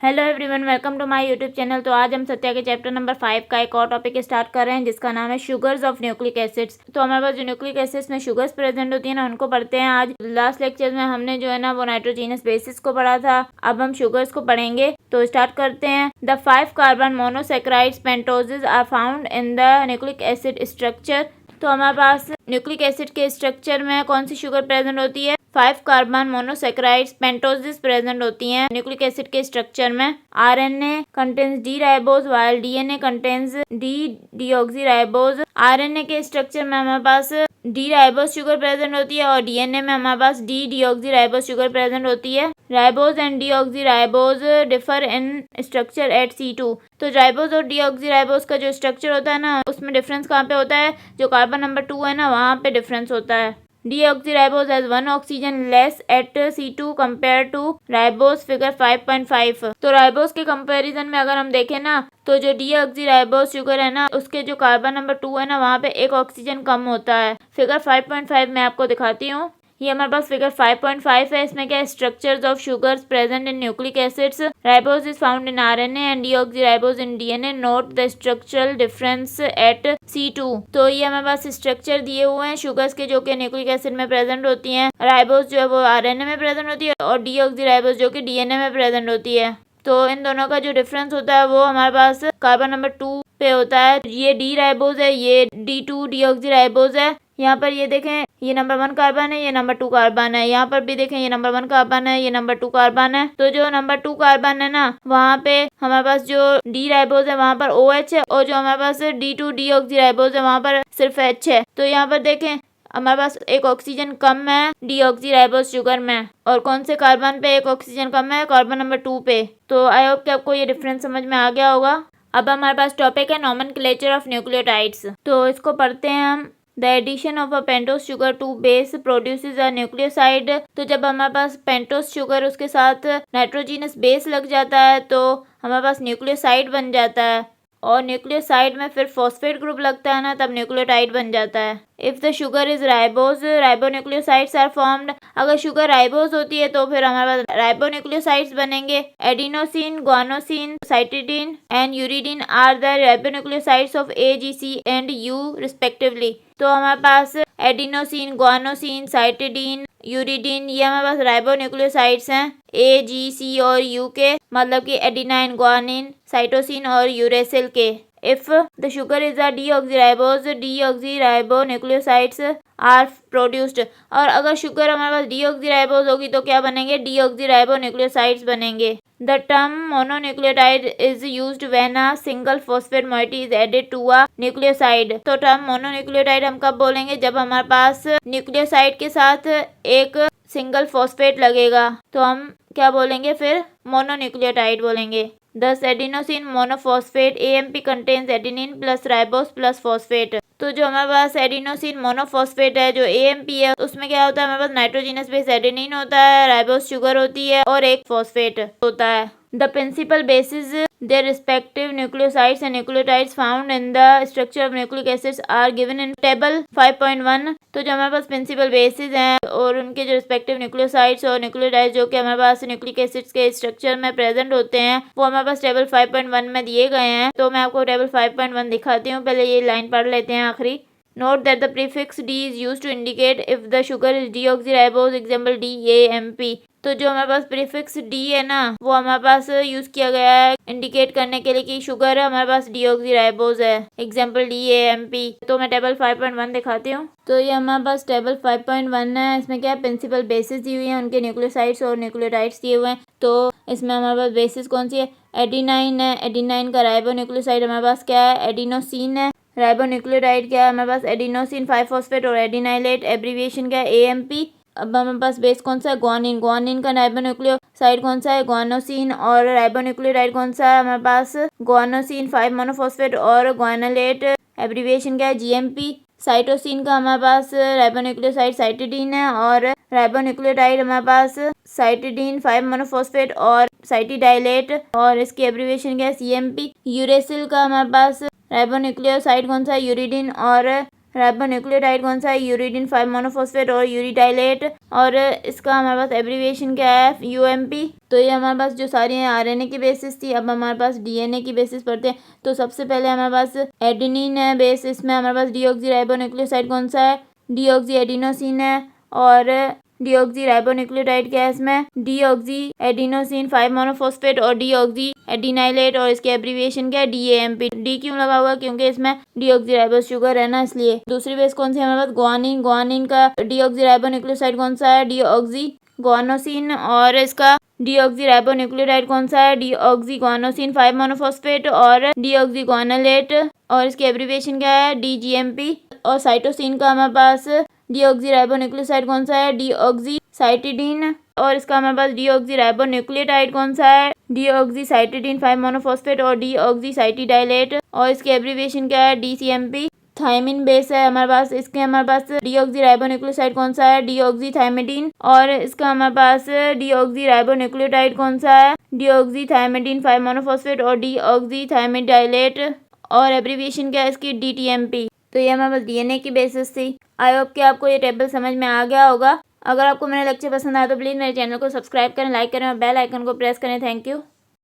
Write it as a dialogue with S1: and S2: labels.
S1: Hello everyone, welcome to my YouTube channel. तो आज हम सत्या के चैप्टर नंबर 5 का एक और टॉपिक स्टार्ट कर रहे हैं जिसका नाम है शुगर्स ऑफ न्यूक्लिक एसिड्स। तो हमारे पास जो न्यूक्लिक एसिड्स में शुगर्स प्रेजेंट होती है ना, उनको पढ़ते हैं। आज लास्ट लेक्चर में हमने जो है ना वो नाइट्रोजीनस बेसिस को पढ़ा था। अब हम शुगर्स को पढ़ेंगे, तो स्टार्ट करते हैं। The 5 carbon monosaccharides pentoses are found in the nucleic acid structure. तो हमारे पास न्यूक्लिक एसिड के स्ट्रक्चर में कौन सी शुगर प्रेजेंट होती है? 5 कार्बन मोनोसेक्राइड्स पेंटोजेस प्रेजेंट होती हैं न्यूक्लिक एसिड के स्ट्रक्चर में। RNA contains D ribose while DNA contains D deoxy ribose. RNA के स्ट्रक्चर में हमारे पास डी राइबोज शुगर प्रेजेंट होती है और डीएनए में हमारे पास D deoxy ribose sugar present होती है। Ribose and deoxy ribose differ in structure at C2। तो राइबोज और डीऑक्सी राइबोज का जो स्ट्रक्चर होता है ना, उसमें डिफरेंस कहाँ पे होता है? जो कार्बन नंबर 2 है ना, वहाँ पे डिफरेंस होता है। Deoxyribose has 1 oxygen less at C2 compared to ribose figure 5.5। तो राइबोस के कंपैरिजन में अगर हम देखें ना, तो जो डीऑक्सीराइबोस शुगर है ना, उसके जो कार्बन नंबर 2 है ना, वहाँ पे 1 ऑक्सीजन कम होता है। फिगर 5.5 मैं आपको दिखाती हूँ। ये हमारे पास फिगर 5.5 है। इसमें क्या है? Structures of sugars present in nucleic acids. Ribose is found in RNA and deoxyribose in DNA. Note the structural difference at C2। तो ये हमारे पास स्ट्रक्चर दिए हुए हैं शुगर्स के, जो कि न्यूक्लिक एसिड में प्रेजेंट होती हैं। राइबोज जो है वो आरएनए में प्रेजेंट होती है और डीऑक्सीराइबोज जो कि डीएनए में प्रेजेंट होती है। तो इन दोनों का जो डिफरेंस होता है वो हमारे पास कार्बन नंबर 2 पे होता है। ये डी राइबोज है, ये D2 डीऑक्सीराइबोज है। यहाँ पर ये देखें, ये नंबर 1 कार्बन है, ये नंबर 2 कार्बन है। यहाँ पर भी देखें, ये नंबर 1 कार्बन है, ये नंबर 2 कार्बन है। तो जो नंबर 2 कार्बन है ना, वहाँ पे हमारे पास जो डी राइबोज है वहाँ पर OH है, और जो हमारे पास D2 डीऑक्सीराइबोज है वहाँ पर सिर्फ H है। तो यहाँ पर देखें, हमारे पास 1 ऑक्सीजन कम है डीऑक्सीराइबोज शुगर में। और कौन से कार्बन पे 1 ऑक्सीजन कम है? कार्बन नंबर 2 पे। तो आई होप कि आपको ये डिफरेंस समझ में आ गया होगा। अब हमारे पास टॉपिक है नॉमेनक्लेचर ऑफ न्यूक्लियोटाइड्स। तो इसको पढ़ते हैं हम। The addition of a pentose sugar to base produces a nucleoside. तो जब हमारे पास पेंटोस शुगर उसके साथ नाइट्रोजीनस बेस लग जाता है तो हमारे पास न्यूक्लियोसाइड बन जाता है, और न्यूक्लियोसाइड में फिर फॉस्फेट ग्रुप लगता है ना, तब न्यूक्लियोटाइड बन जाता है। If the sugar is ribose ribonucleosides are formed. अगर शुगर राइबोज होती है तो फिर हमारे पास राइबोन्यूक्लियोसाइड्स बनेंगे। Adenosine, guanosine, cytidine and uridine are the ribonucleosides of A, G, C and U respectively. तो हमारे पास एडिनोसिन, ग्वानोसिन, साइटिडीन, यूरिडीन, ये हमारे पास राइबोन्यूक्लियोसाइड्स हैं A, G, C और U के, मतलब कि एडिनाइन, ग्वानिन, साइटोसिन और यूरेसिल के। If the sugar is a deoxyribose, deoxyribonucleosides are produced। और अगर शुगर हमारे पास डीऑक्सीराइबोज होगी तो क्या बनेंगे? डीऑक्सीराइबोन्यूक्लियोसाइड्स बनेंगे। The term mononucleotide is used when a single phosphate moiety is added to a nucleoside। तो टर्म मोनोन्यूक्लियोटाइड हम कब बोलेंगे? जब हमारे पास न्यूक्लियोसाइड के साथ एक सिंगल फॉस्फेट लगेगा तो हम क्या बोलेंगे? फिर मोनोन्यूक्लियोटाइड बोलेंगे। दस adenosine monophosphate AMP contains adenine plus ribose plus phosphate. तो जो हमारे पास एडिनोसिन मोनोफॉस्फेट है, जो AMP है, उसमें क्या होता है? हमारे पास नाइट्रोजीनस बेस एडेनिन होता है, राइबोस शुगर होती है और एक फॉस्फेट होता है। The principal bases their respective nucleosides and nucleotides found in the structure of nucleic acids are given in table 5.1। तो जो हमारे पास प्रिंसिपल बेसिस हैं और उनके जो रिस्पेक्टिव न्यूक्लियोसाइड्स और न्यूक्लियोटाइड्स जो कि हमारे पास न्यूक्लिक एसिड्स के स्ट्रक्चर में प्रेजेंट होते हैं, वो हमारे पास टेबल 5.1 में दिए गए हैं। तो मैं आपको टेबल 5.1 दिखाती हूँ। पहले ये लाइन पढ़ लेते हैं आखिरी। Note that the prefix D is used to indicate if the sugar is deoxyribose, example DAMP। तो जो हमारे पास प्रीफिक्स D है ना, वो हमारे पास यूज किया गया है इंडिकेट करने के लिए कि शुगर हमारे पास डीऑक्सीराइबोज है, एग्जांपल DAMP। तो मैं टेबल 5.1 दिखाती हूँ। तो ये हमारे पास टेबल 5.1 है। इसमें क्या है? प्रिंसिपल बेसिस दी हुई है, उनके न्यूक्लियोसाइड्स और न्यूक्लियोटाइड्स दिए हुए हैं। तो इसमें हमारे पास बेसिस कौन सी है? एडिनाइन है। एडिनाइन का राइबोन्यूक्लियोसाइड हमारे पास क्या है? एडिनोसिन है। राइबोन्यूक्लियोटाइड क्या है हमारे पास? एडिनोसिन 5-फॉस्फेट और एडिनाइलेट। एब्रीविएशन क्या है? AMP। अब हमारे पास बेस कौन सा है? ग्वानिन। ग्वानिन का राइबोन्यूक्लियोसाइड कौन सा है? ग्वानोसिन। और राइबोन्यूक्लियोटाइड कौन सा है हमारे पास? ग्वानोसिन 5 मोनोफॉस्फेट और ग्वानोलेट। एब्रीविएशन क्या है? GMP। साइटोसिन का हमारे पास राइबोन्यूक्लियोसाइड साइटिडीन है, और राइबोन्यूक्लियोटाइड हमारे पास साइटिडीन 5 मोनोफॉस्फेट और साइटिडाइलेट, और इसकी एब्रीविएशन क्या है? CMP। यूरेसिल का हमारे पास राइबोन्यूक्लियोसाइड कौन सा है? यूरिडीन। और राइबोन्यूक्लियोटाइड कौन सा है, यूरिडीन 5 मोनोफॉस्फेट और यूरिडाइलेट। और इसका हमारे पास एब्रीविएशन क्या है, यूएमपी। तो ये हमारे पास जो सारी हैं आरएनए की बेसिस थी। अब हमारे पास डीएनए की बेसिस पढ़ते हैं। तो सबसे पहले हमारे पास एडेनिन है बेस, इसमें हमारे पास डीऑक्सी राइबोन्यूक्लियोसाइड कौन सा है, डीऑक्सी एडिनोसिन है। और डीऑक्सी राइबोन्यूक्लियोटाइड क्या है, इसमें डीऑक्सी एडिनोसिन 5 मोनोफॉस्फेट और डीऑक्सी एडिनाइलेट। और इसके एब्रीविएशन क्या है, डीएएमपी। डी क्यों लगा हुआ है, क्योंकि इसमें डीऑक्सी राइबोस शुगर है ना, इसलिए। दूसरी बेस कौन सी है हमारे पास, ग्वानिन। ग्वानिन का डीऑक्सी राइबोन्यूक्लियोसाइड कौन सा है, डीऑक्सी ग्वानोसिन। और इसका डीऑक्सी राइबोन्यूक्लियोटाइड कौन सा है, डीऑक्सी ग्वानोसिन 5 मोनोफॉस्फेट और डीऑक्सी ग्वानोलेट। और इसकी एब्रीविएशन क्या है, डीजीएमपी। और साइटोसिन का हमारे पास डीऑक्सी राइबोन्यूक्लियोसाइड कौन सा है, डीऑक्सी साइटिडीन। और इसका हमारे पास डीऑक्सी राइबोन्यूक्लियोटाइड कौन सा है, डीऑक्सी साइटिडीन 5 मोनोफॉस्फेट और डीऑक्सी साइटिडाइलेट। और इसकी एब्रीविएशन क्या है, डीसीएमपी। थायमिन बेस है हमारे पास, इसके हमारे पास डीऑक्सी राइबोन्यूक्लियोसाइड कौन सा है, डीऑक्सी थायमिडीन। और इसका हमारे पास डीऑक्सी राइबोन्यूक्लियोटाइड कौन सा है, डीऑक्सी थायमिडीन 5 मोनोफॉस्फेट और डीऑक्सी थायमिडाइलेट। और एब्रीविएशन क्या है इसकी, डीटीएमपी। तो ये हमारे पास डीएनए की बेसिस थी। आई होप कि आपको ये टेबल समझ में आ गया होगा। अगर आपको मेरा लेक्चर पसंद आया तो प्लीज़ मेरे चैनल को सब्सक्राइब करें, लाइक करें और बेल आइकन को प्रेस करें। Thank you.